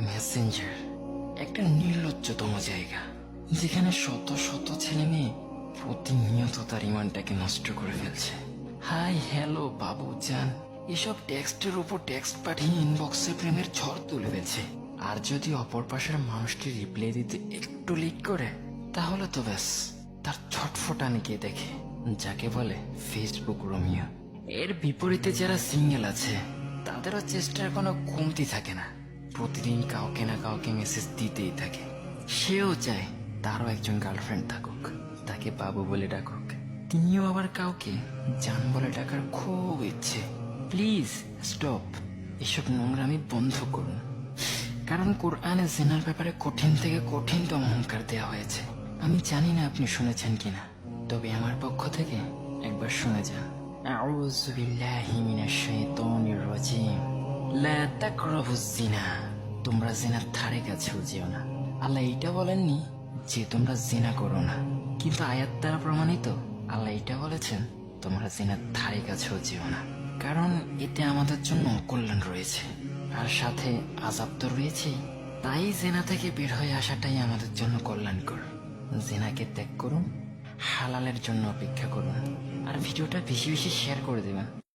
Messenger একটা নির্লজ্জতম জায়গা, যেখানে শত শত ছেলে মেয়ে প্রতিনিয়ত তার ইমানটাকে নষ্ট করে ফেলছে। হাই হ্যালো বাবু জান, এসব টেক্সটের উপর টেক্সট পাঠিয়ে ইনবক্সে প্রেমের ঝড় তুলে ফেলছে। আর যদি অপর পাশের মানুষটি রিপ্লাই দিতে একটু লেট করে, তাহলে তো ব্যাস তার ছটফটানি কে দেখে, যাকে বলে ফেসবুক রোমিও। এর বিপরীতে যারা সিঙ্গেল আছে, তাদেরও চেষ্টার কোনো কমতি থাকে না। প্রতিদিন কাউকে না কাউকে মেসেজ দিতেই থাকে। সেও চায় তারও একজন গার্লফ্রেন্ড থাকুক, তাকে বাবু বলে ডাকুক। তিনিও আবার কাউকে জান বলে ডাকার খুব ইচ্ছে। প্লিজ স্টপ, এসব নোংরামি বন্ধ করুন। কারণ কোরআনে জিনার ব্যাপারে কঠিন থেকে কঠিনতম হুঙ্কার দেওয়া হয়েছে। আমি জানি না আপনি শুনেছেন কিনা, তবে আমার পক্ষ থেকে একবার শুনে যান। আউযু বিল্লাহি মিনাশ শাইতানির রাজিম। লা তাকরাবুজ জিনা, তোমরা জিনার ধারে কাছেও যেও না। আল্লাহ এটা বলেননি যে তোমরা জিনা করো না, কিন্তু আয়াত দ্বারা প্রমাণিত আল্লাহ এটা বলেছেন তোমরা জিনার ধারে কাছেও যেও না। কারণ এতে আমাদের জন্য কল্যাণ রয়েছে, আর সাথে আযাব তো রয়েছেই। তাই জেনা থেকে বের হয়ে আসাটাই আমাদের জন্য কল্যাণকর। জেনাকে ত্যাগ করুন, হালালের জন্য অপেক্ষা করুন, আর ভিডিওটা বেশি বেশি শেয়ার করে দেবেন।